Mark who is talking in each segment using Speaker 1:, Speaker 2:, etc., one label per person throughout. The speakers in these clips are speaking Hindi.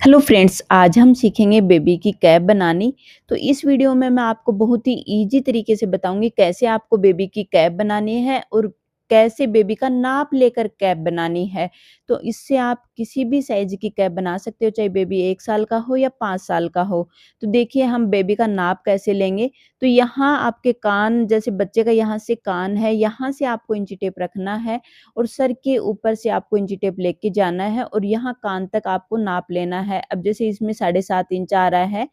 Speaker 1: हेलो फ्रेंड्स, आज हम सीखेंगे बेबी की कैप बनानी। तो इस वीडियो में मैं आपको बहुत ही इजी तरीके से बताऊंगी कैसे आपको बेबी की कैप बनानी है और कैसे बेबी का नाप लेकर कैप बनानी है। तो इससे आप किसी भी साइज की कैप बना सकते हो, चाहे बेबी 1 साल का हो या 5 साल का हो। तो देखिए हम बेबी का नाप कैसे लेंगे। तो यहाँ आपके कान, जैसे बच्चे का यहाँ से कान है, यहाँ से आपको इंची टेप रखना है और सर के ऊपर से आपको इंची टेप लेके जाना है और यहाँ कान तक आपको नाप लेना है। अब जैसे इसमें 7.5 इंच आ रहा है,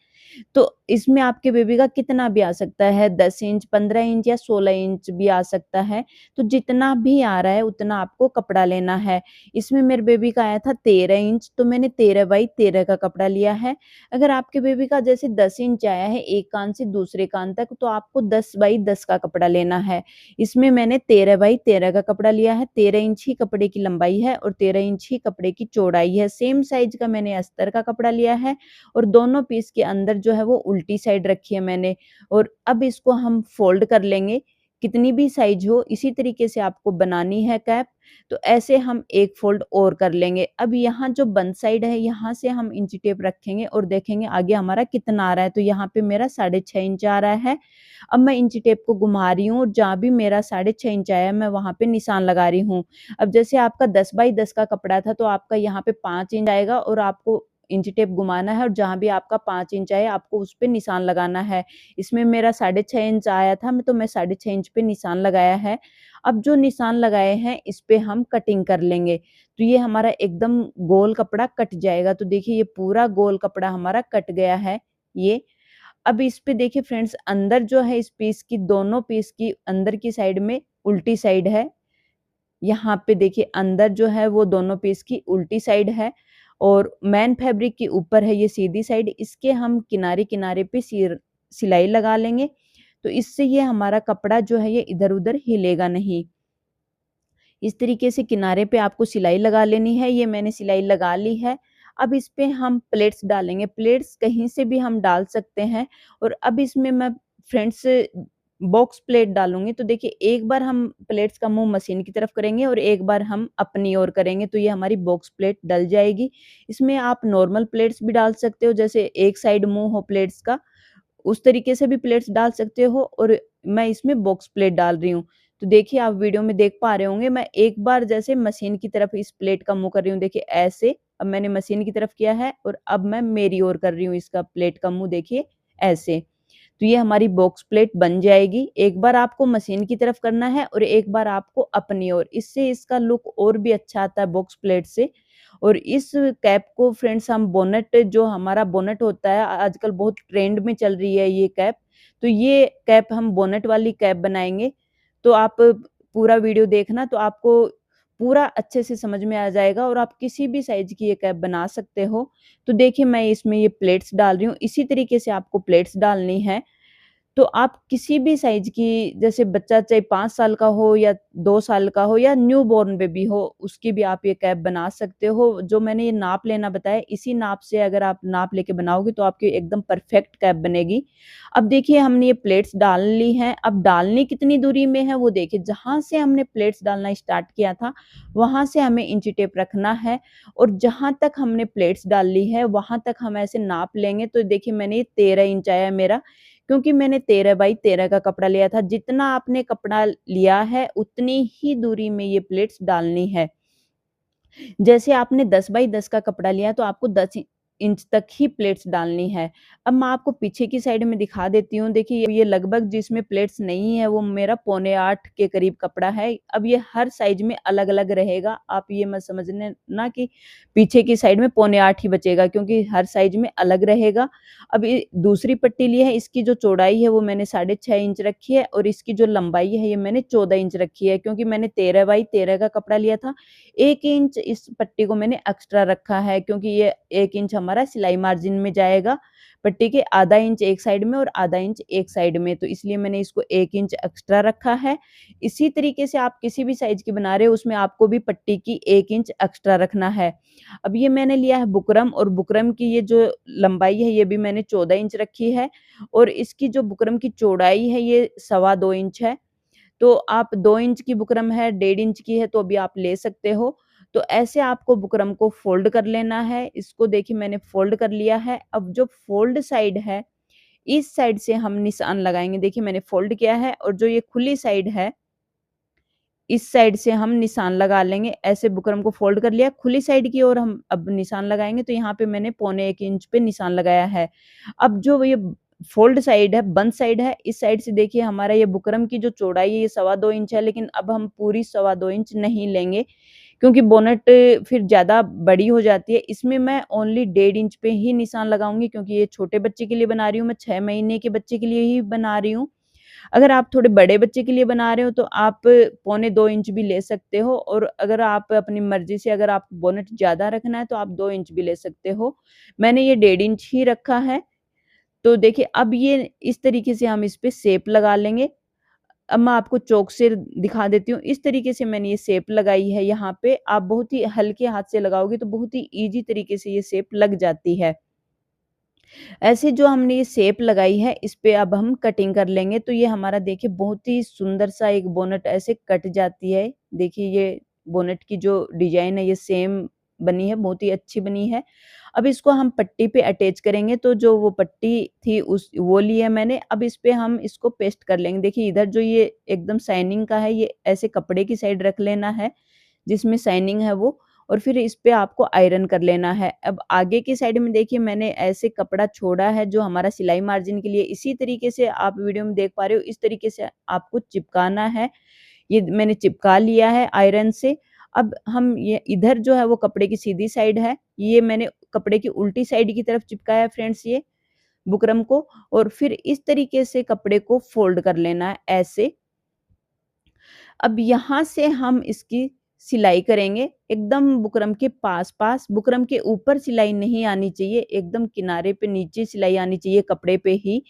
Speaker 1: तो इसमें आपके बेबी का कितना भी आ सकता है, 10 इंच, 15 इंच या 16 इंच भी आ सकता है। तो जितना भी आ रहा है उतना आपको कपड़ा लेना है। इसमें मेरे बेबी का आया था 13 इंच, तो मैंने 13 बाई 13 का कपड़ा लिया है। अगर आपके बेबी का जैसे 10 इंच आया है एक कान से दूसरे कान तक, तो आपको 10 बाई 10 का कपड़ा लेना है। इसमें मैंने 13 बाई 13 का कपड़ा लिया है। 13 इंच ही कपड़े की लंबाई है और 13 इंच ही कपड़े की चौड़ाई है। सेम साइज का मैंने अस्तर का कपड़ा लिया है और दोनों पीस के अंदर जो है वो उल्टी साइड रखी है मैंने। और अब इसको हम फोल्ड कर लेंगे, कितनी भी साइज हो इसी तरीके से आपको बनानी है कैप। तो ऐसे हम एक फोल्ड और कर लेंगे। अब यहाँ जो बंद साइड है यहाँ से हम इंची टेप रखेंगे और देखेंगे आगे हमारा कितना आ रहा है। तो यहाँ पे मेरा 6.5 इंच आ रहा है। अब मैं इंची टेप को घुमा रही हूँ और जहाँ भी मेरा 6.5 इंच आया मैं वहां पे निशान लगा रही हूँ। अब जैसे आपका 10 बाई 10 का कपड़ा था, तो आपका यहाँ पे 5 इंच आएगा और आपको इंची टेप घुमाना है और जहाँ भी आपका 5 इंच आए आपको उस पे निशान लगाना है। इसमें मेरा 6.5 इंच आया था, तो मैं 6.5 इंच पे निशान लगाया है। अब जो निशान लगाए हैं इस पे हम कटिंग कर लेंगे। तो ये हमारा एकदम गोल कपड़ा कट जाएगा। तो देखिए ये पूरा गोल कपड़ा हमारा कट गया है ये। अब इस पे देखिए फ्रेंड्स, अंदर जो है इस पीस की, दोनों पीस की अंदर की साइड में उल्टी साइड है। यहाँ पे देखिए अंदर जो है वो दोनों पीस की उल्टी साइड है और मेन फैब्रिक के ऊपर है ये सीधी साइड। इसके हम किनारे किनारे पे सिलाई लगा लेंगे, तो इससे ये हमारा कपड़ा जो है ये इधर उधर हिलेगा नहीं। इस तरीके से किनारे पे आपको सिलाई लगा लेनी है। ये मैंने सिलाई लगा ली है। अब इस पे हम प्लेट्स डालेंगे। प्लेट्स कहीं से भी हम डाल सकते हैं। और अब इसमें मैं फ्रेंड्स बॉक्स प्लेट डालूंगी। तो देखिए एक बार हम प्लेट्स का मुंह मशीन की तरफ करेंगे और एक बार हम अपनी ओर करेंगे, तो ये हमारी बॉक्स प्लेट डल जाएगी। इसमें आप नॉर्मल प्लेट्स भी डाल सकते हो, जैसे एक साइड मुंह हो प्लेट्स का, उस तरीके से भी प्लेट्स डाल सकते हो। और मैं इसमें बॉक्स प्लेट डाल रही हूँ। तो देखिए आप वीडियो में देख पा रहे होंगे, मैं एक बार जैसे मशीन की तरफ इस प्लेट का मुंह कर रही हूँ, देखिए ऐसे। अब मैंने मशीन की तरफ किया है और अब मैं मेरी ओर कर रही हूँ इसका प्लेट का मुंह, देखिए ऐसे। तो ये हमारी बॉक्स प्लेट बन जाएगी। एक बार आपको मशीन की तरफ करना है और एक बार आपको अपनी ओर, इससे इसका लुक और भी अच्छा आता है बॉक्स प्लेट से। और इस कैप को फ्रेंड्स हम बोनट, जो हमारा बोनट होता है, आजकल बहुत ट्रेंड में चल रही है ये कैप। तो ये कैप हम बोनट वाली कैप बनाएंगे। तो आप पूरा वीडियो देखना, तो आपको पूरा अच्छे से समझ में आ जाएगा और आप किसी भी साइज की ये कैप बना सकते हो। तो देखिए मैं इसमें ये प्लेट्स डाल रही हूँ, इसी तरीके से आपको प्लेट्स डालनी है। तो आप किसी भी साइज की, जैसे बच्चा चाहे 5 साल का हो या 2 साल का हो या न्यू बॉर्न बेबी हो, उसकी भी आप ये कैप बना सकते हो। जो मैंने ये नाप लेना बताया, इसी नाप से अगर आप नाप लेके बनाओगे तो आपकी एकदम परफेक्ट कैप बनेगी। अब देखिए हमने ये प्लेट्स डाल ली हैं। अब डालनी कितनी दूरी में है वो देखिए, जहाँ से हमने प्लेट्स डालना स्टार्ट किया था वहाँ से हमें इंची टेप रखना है और जहाँ तक हमने प्लेट्स डाल ली है वहाँ तक हम ऐसे नाप लेंगे। तो देखिए मैंने ये 13 इंच आया मेरा, क्योंकि मैंने 13 बाई 13 का कपड़ा लिया था। जितना आपने कपड़ा लिया है उतनी ही दूरी में ये प्लेट्स डालनी है। जैसे आपने 10 बाई 10 का कपड़ा लिया तो आपको 10 इंच तक ही प्लेट्स डालनी है। अब मैं आपको पीछे की साइड में दिखा देती हूँ। देखिए ये लगभग जिसमें प्लेट्स नहीं है वो मेरा 7.25 के करीब कपड़ा है। अब ये हर साइज में अलग-अलग रहेगा। आप ये मत समझने ना कि पीछे की साइड में 7.25 ही बचेगा, क्योंकि हर साइज में अलग रहेगा। अब ये दूसरी पट्टी ली है, इसकी जो चौड़ाई है वो मैंने 6.5 इंच रखी है और इसकी जो लंबाई है ये मैंने 14 इंच रखी है, क्योंकि मैंने 13 बाई 13 का कपड़ा लिया था। 1 इंच इस पट्टी को मैंने एक्स्ट्रा रखा है, क्योंकि ये 1 इंच हमारा सिलाई मार्जिन में जाएगा। पट्टी के आधा इंच एक साइड में और आधा इंच एक साइड में, तो इसलिए मैंने इसको 1 इंच एक्स्ट्रा रखा है। इसी तरीके से आप किसी भी साइज की बना रहे हो उसमें आपको भी पट्टी की 1 इंच एक्स्ट्रा रखना है। अब ये मैंने लिया है बुकरम, और बुकरम की ये जो लंबाई है ये भी मैंने 14 इंच रखी है और इसकी जो बुकरम की चौड़ाई है ये 2.25 इंच है। तो आप 2 इंच की बुकरम है, 1.5 इंच की है तो भी आप ले सकते हो। तो ऐसे आपको बुकरम को फ़ोल्ड कर लेना है। इसको देखिए मैंने फ़ोल्ड कर लिया है। अब जो फ़ोल्ड साइड है, इस साइड से हम निशान लगाएँगे। देखिए मैंने फ़ोल्ड किया है और जो ये खुली साइड है, इस साइड से हम निशान लगा लेंगे। ऐसे बुकरम को फ़ोल्ड कर लिया, खुली साइड की ओर हम अब निशान लगाएँगे, तो यहाँ पे मैंने पौने 1 इंच पे निशान लगाया है। अब जो ये फ़ोल्ड साइड है, बंद साइड है, इस साइड से देखिए हमारा ये बुकरम की जो चौड़ाई है ये 2.25 इंच है, लेकिन अब हम पूरी 2.25 इंच नहीं लेंगे, क्योंकि बोनट फिर ज़्यादा बड़ी हो जाती है। इसमें मैं ओनली 1.5 इंच पे ही निशान लगाऊँगी, क्योंकि ये छोटे बच्चे के लिए बना रही हूँ मैं, 6 महीने के बच्चे के लिए ही बना रही हूँ। अगर आप थोड़े बड़े बच्चे के लिए बना रहे हो तो आप पौने 2 इंच भी ले सकते हो, और अगर आप अपनी मर्ज़ी से अगर आपको बोनट ज़्यादा रखना है तो आप 2 इंच भी ले सकते हो। मैंने ये 1.5 इंच ही रखा है। तो देखिए अब ये इस तरीके से हम इस पे शेप लगा लेंगे। अब मैं आपको चॉक से दिखा देती हूँ। इस तरीके से मैंने ये शेप लगाई है यहाँ पे। आप बहुत ही हल्के हाथ से लगाओगे तो बहुत ही ईज़ी तरीके से ये शेप लग जाती है। ऐसे जो हमने ये शेप लगाई है, इस पे अब हम कटिंग कर लेंगे। तो ये हमारा देखिए बहुत ही सुंदर सा एक बोनट ऐसे कट जाती है। देखिए ये बोनट की जो डिज़ाइन है ये सेम बनी है, बहुत ही अच्छी बनी है। अब इसको हम पट्टी पे अटैच करेंगे, तो जो वो पट्टी थी उस वो ली है मैंने। अब इस पे हम इसको पेस्ट कर लेंगे। देखिए इधर जो ये एकदम शाइनिंग का है, ये ऐसे कपड़े की साइड रख लेना है, जिसमें शाइनिंग है वो, और फिर इस पे आपको आयरन कर लेना है। अब आगे की साइड में देखिए मैंने ऐसे कपड़ा छोड़ा है जो हमारा सिलाई मार्जिन के लिए, इसी तरीके से आप वीडियो में देख पा रहे हो, इस तरीके से आपको चिपकाना है। ये मैंने चिपका लिया है आयरन से। अब हम ये इधर जो है वो कपड़े की सीधी साइड है, ये मैंने कपड़े की उल्टी साइड की तरफ चिपकाया है फ्रेंड्स ये बुकरम को, और फिर इस तरीके से कपड़े को फ़ोल्ड कर लेना है ऐसे। अब यहाँ से हम इसकी सिलाई करेंगे, एकदम बुकरम के पास-पास, बुकरम के ऊपर सिलाई नहीं आनी चाहिए, एकदम किनारे पे नीचे सिलाई आनी चाहिए कपड़े पे ही।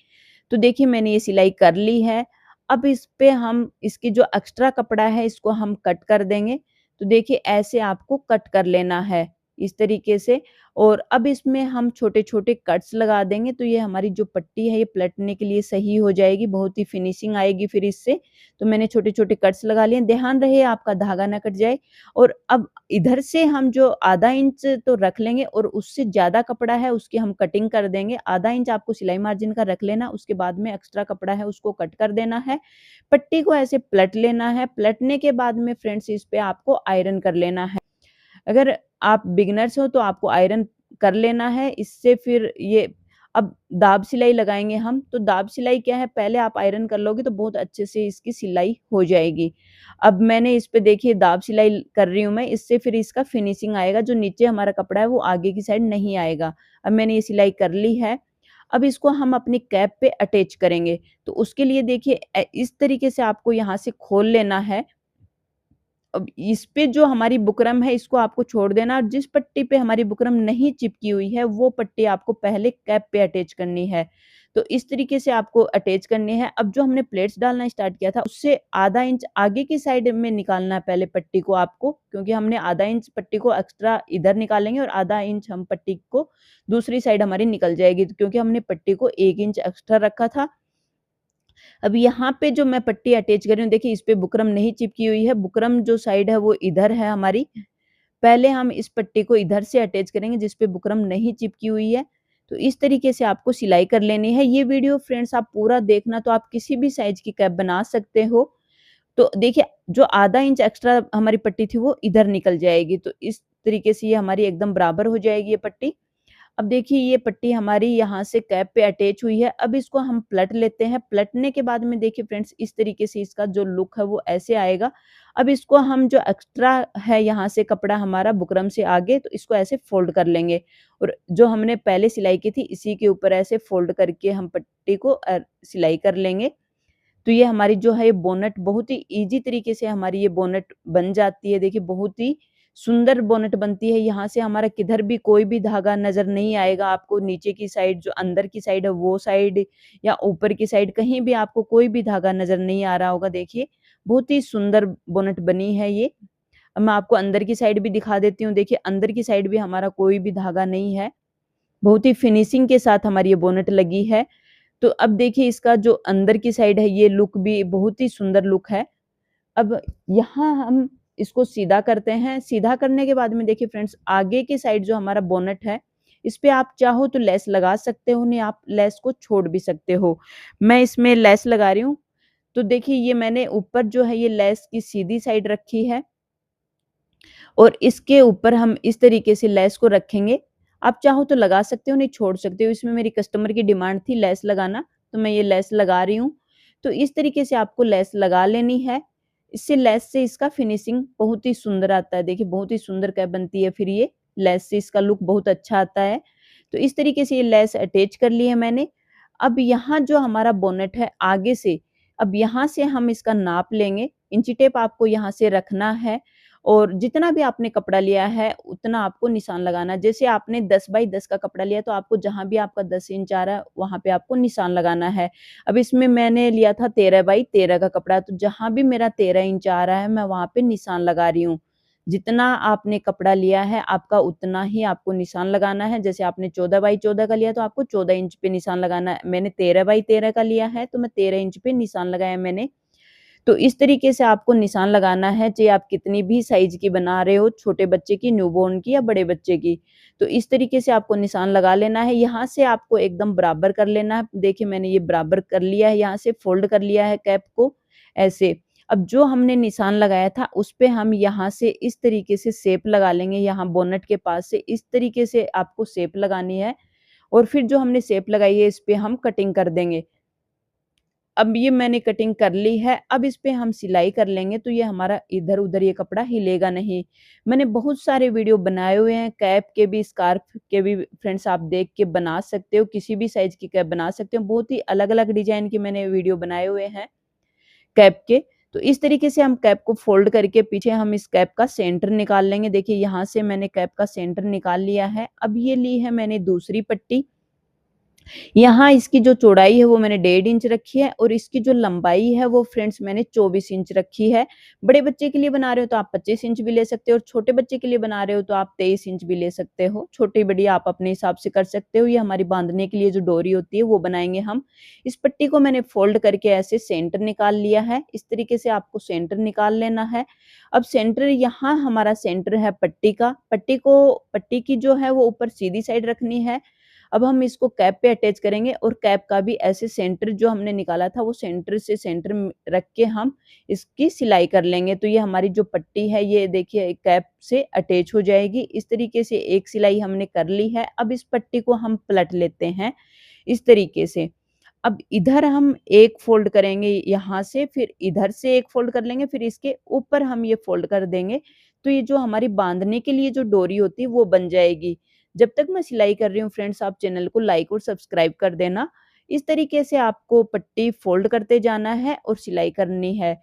Speaker 1: तो देखिए मैंने ये सिलाई कर ली है। अब इस पे हम इसकी जो एक्स्ट्रा कपड़ा है इसको हम कट कर देंगे। तो देखिए ऐसे आपको कट कर लेना है, इस तरीके से, और अब इसमें हम छोटे-छोटे कट्स लगा देंगे, तो ये हमारी जो पट्टी है ये पलटने के लिए सही हो जाएगी, बहुत ही फिनिशिंग आएगी फिर इससे। तो मैंने छोटे-छोटे कट्स लगा लिए, ध्यान रहे आपका धागा ना कट जाए। और अब इधर से हम जो आधा इंच तो रख लेंगे, और उससे ज़्यादा कपड़ा है उसकी हम कटिंग कर देंगे। आधा इंच आपको सिलाई मार्जिन का रख लेना, उसके बाद में एक्स्ट्रा कपड़ा है उसको कट कर देना है। पट्टी को ऐसे पलट लेना है, पलटने के बाद में फ्रेंड्स इस पे आपको आयरन कर लेना है। अगर आप बिगिनर्स हो तो आपको आयरन कर लेना है, इससे फिर ये अब दाब सिलाई लगाएँगे हम, तो दाब सिलाई क्या है, पहले आप आयरन कर लोगे तो बहुत अच्छे से इसकी सिलाई हो जाएगी। अब मैंने इस पे देखिए दाब सिलाई कर रही हूँ मैं, इससे फिर इसका फिनिशिंग आएगा, जो नीचे हमारा कपड़ा है वो आगे की साइड नहीं आएगा। अब मैंने ये सिलाई कर ली है, अब इसको हम अपनी कैप पे अटैच करेंगे। तो उसके लिए देखिए इस तरीके से आपको यहाँ से खोल लेना है। अब इस पे जो हमारी बुकरम है इसको आपको छोड़ देना, और जिस पट्टी पे हमारी बुकरम नहीं चिपकी हुई है वो पट्टी आपको पहले कैप पे अटैच करनी है। तो इस तरीके से आपको अटैच करनी है। अब जो हमने प्लेट्स डालना स्टार्ट किया था उससे आधा इंच आगे की साइड में निकालना है पहले पट्टी को आपको, क्योंकि हमने आधा इंच पट्टी को एक्स्ट्रा इधर निकालेंगे और आधा इंच हम पट्टी को दूसरी साइड हमारी निकल जाएगी, क्योंकि हमने पट्टी को 1 इंच एक्स्ट्रा रखा था। अब यहाँ पे जो मैं पट्टी अटैच कर रही हूँ, देखिए इस पे बुकरम नहीं चिपकी हुई है, बुकरम जो साइड है वो इधर है हमारी। पहले हम इस पट्टी को इधर से अटैच करेंगे जिस पे बुकरम नहीं चिपकी हुई है। तो इस तरीके से आपको सिलाई कर लेनी है। ये वीडियो फ्रेंड्स आप पूरा देखना, तो आप किसी भी साइज़ की कैप बना सकते हो। तो देखिए जो आधा इंच एक्स्ट्रा हमारी पट्टी थी वो इधर निकल जाएगी। तो इस तरीके से ये हमारी एकदम बराबर हो जाएगी ये पट्टी। अब देखिए ये पट्टी हमारी यहाँ से कैप पे अटैच हुई है। अब इसको हम पलट लेते हैं। पलटने के बाद में देखिए फ्रेंड्स इस तरीके से इसका जो लुक है वो ऐसे आएगा। अब इसको हम जो एक्स्ट्रा है यहाँ से कपड़ा हमारा बुकरम से आगे, तो इसको ऐसे फ़ोल्ड कर लेंगे, और जो हमने पहले सिलाई की थी इसी के ऊपर ऐसे फ़ोल्ड करके हम पट्टी को सिलाई कर लेंगे। तो ये हमारी जो है ये बोनट बहुत ही ईज़ी तरीके से हमारी ये बोनट बन जाती है। देखिए बहुत ही सुंदर बोनट बनती है। यहाँ से हमारा किधर भी कोई भी धागा नज़र नहीं आएगा आपको, नीचे की साइड जो अंदर की साइड है वो साइड या ऊपर की साइड कहीं भी आपको कोई भी धागा नज़र नहीं आ रहा होगा। देखिए बहुत ही सुंदर बोनट बनी है ये। अब मैं आपको अंदर की साइड भी दिखा देती हूँ। देखिए अंदर की साइड भी हमारा कोई भी धागा नहीं है। बहुत ही फिनिशिंग के साथ हमारी ये बोनट लगी है। तो अब देखिए इसका जो अंदर की साइड है ये लुक भी बहुत ही सुंदर लुक है। अब यहाँ हम इसको सीधा करते हैं। सीधा करने के बाद में देखिए फ्रेंड्स, आगे की साइड जो हमारा बोनट है, इस पे आप चाहो तो लेस लगा सकते हो, नहीं आप लेस को छोड़ भी सकते हो। मैं इसमें लेस लगा रही हूँ। तो देखिए ये मैंने ऊपर जो है ये लेस की सीधी साइड रखी है और इसके ऊपर हम इस तरीके से लेस को रखेंगे। आप चाहो तो लगा सकते हो, नहीं छोड़ सकते हो। इसमें मेरी कस्टमर की डिमांड थी लेस लगाना, तो मैं ये लेस लगा रही हूँ। तो इस तरीके से आपको लेस लगा लेनी है। इससे लेस से इसका फिनिशिंग बहुत ही सुंदर आता है। देखिए बहुत ही सुंदर कैप बनती है फिर ये, लेस से इसका लुक बहुत अच्छा आता है। तो इस तरीके से ये लेस अटैच कर ली है मैंने। अब यहाँ जो हमारा बोनेट है आगे से, अब यहाँ से हम इसका नाप लेंगे। इंची टेप आपको यहाँ से रखना है और जितना भी आपने कपड़ा लिया है उतना आपको निशान लगाना है। जैसे आपने 10 बाई 10 का कपड़ा लिया तो आपको जहाँ भी आपका 10 इंच आ रहा है वहाँ पे आपको निशान लगाना है। अब इसमें मैंने लिया था 13 बाई 13 का कपड़ा, तो जहाँ भी मेरा 13 इंच आ रहा है मैं वहाँ पे निशान लगा रही हूँ। जितना आपने कपड़ा लिया है आपका उतना ही आपको निशान लगाना है। जैसे आपने 14 बाई 14 का लिया तो आपको 14 इंच पे निशान लगाना है। मैंने 13 बाई 13 का लिया है तो मैं 13 इंच पे निशान लगाया मैंने। तो इस तरीके से आपको निशान लगाना है, चाहे आप कितनी भी साइज़ की बना रहे हो, छोटे बच्चे की, न्यूबॉर्न की या बड़े बच्चे की। तो इस तरीके से आपको निशान लगा लेना है। यहाँ से आपको एकदम बराबर कर लेना है। देखिए मैंने ये बराबर कर लिया है, यहाँ से फ़ोल्ड कर लिया है कैप को, ऐसे। अब जो हमने निशान लगाया था उस पे हम यहाँ से इस तरीके से शेप लगा लेंगे, यहाँ बोनट के पास से इस तरीके से आपको शेप लगानी है और फिर जो हमने शेप लगाई है इस पे हम कटिंग कर देंगे। अब ये मैंने कटिंग कर ली है, अब इस पे हम सिलाई कर लेंगे तो ये हमारा इधर-उधर ये कपड़ा हिलेगा नहीं। मैंने बहुत सारे वीडियो बनाए हुए हैं, कैप के भी, स्कार्फ के भी। फ्रेंड्स आप देख के बना सकते हो, किसी भी साइज़ की कैप बना सकते हो। बहुत ही अलग-अलग डिज़ाइन के मैंने वीडियो बनाए हुए हैं कैप के। तो इस तरीके से हम कैप को फ़ोल्ड करके पीछे हम इस कैप का सेंटर निकाल लेंगे। देखिए यहाँ से मैंने कैप का सेंटर निकाल लिया है। अब ये ली है मैंने दूसरी पट्टी। यहाँ इसकी जो चौड़ाई है वो मैंने 1.5 इंच रखी है और इसकी जो लंबाई है वो फ्रेंड्स मैंने 24 इंच रखी है। बड़े बच्चे के लिए बना रहे हो तो आप 25 इंच भी ले सकते हो और छोटे बच्चे के लिए बना रहे हो तो आप 23 इंच भी ले सकते हो। छोटी-बड़ी आप अपने हिसाब से कर सकते हो। ये हमारी बाँधने के लिए जो डोरी होती है वो बनाएँगे हम। इस पट्टी को मैंने फ़ोल्ड करके ऐसे सेंटर निकाल लिया है। इस तरीके से आपको सेंटर निकाल लेना है। अब सेंटर, यहाँ हमारा सेंटर है पट्टी का। पट्टी की जो है वो ऊपर सीधी साइड रखनी है। अब हम इसको कैप पे अटैच करेंगे और कैप का भी ऐसे सेंटर जो हमने निकाला था वो सेंटर से सेंटर रख के हम इसकी सिलाई कर लेंगे। तो ये हमारी जो पट्टी है ये देखिए कैप से अटैच हो जाएगी। इस तरीके से एक सिलाई हमने कर ली है। अब इस पट्टी को हम पलट लेते हैं इस तरीके से। अब इधर हम एक फ़ोल्ड करेंगे यहाँ से, फिर इधर से एक फ़ोल्ड कर लेंगे, फिर इसके ऊपर हम ये फ़ोल्ड कर देंगे। तो ये जो हमारी बाँधने के लिए जो डोरी होती है वो बन जाएगी। जब तक मैं सिलाई कर रही हूँ फ्रेंड्स, आप चैनल को लाइक और सब्सक्राइब कर देना। इस तरीके से आपको पट्टी फ़ोल्ड करते जाना है और सिलाई करनी है।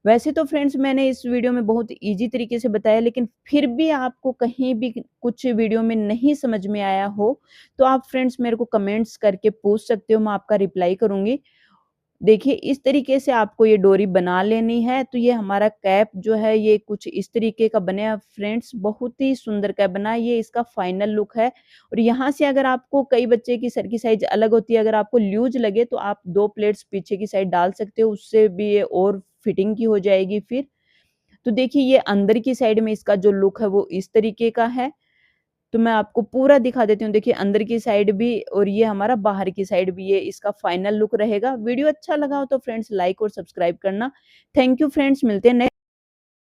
Speaker 1: वैसे तो फ्रेंड्स मैंने इस वीडियो में बहुत ईज़ी तरीके से बताया, लेकिन फिर भी आपको कहीं भी कुछ वीडियो में नहीं समझ में आया हो, तो आप फ्रेंड्स मेरे को कमेंट्स करके पूछ सकते हो, मैं आपका रिप्लाई करूँगी। देखिए इस तरीके से आपको ये डोरी बना लेनी है। तो ये हमारा कैप जो है ये कुछ इस तरीके का बना फ्रेंड्स, बहुत ही सुंदर कैप बना है। ये इसका फाइनल लुक है और यहाँ से अगर आपको, कई बच्चे की सर की साइज़ अलग होती है, अगर आपको लूज़ लगे तो आप 2 प्लेट्स पीछे की साइड डाल सकते हो, उससे भी ये और फिटिंग की हो जाएगी फिर। तो देखिए ये अंदर की साइड में इसका जो लुक है वो इस तरीके का है। तो मैं आपको पूरा दिखा देती हूँ। देखिए अंदर की साइड भी और ये हमारा बाहर की साइड भी, ये इसका फाइनल लुक रहेगा। वीडियो अच्छा लगा हो तो फ्रेंड्स लाइक और सब्सक्राइब करना। थैंक यू फ्रेंड्स, मिलते हैं नेक्स्ट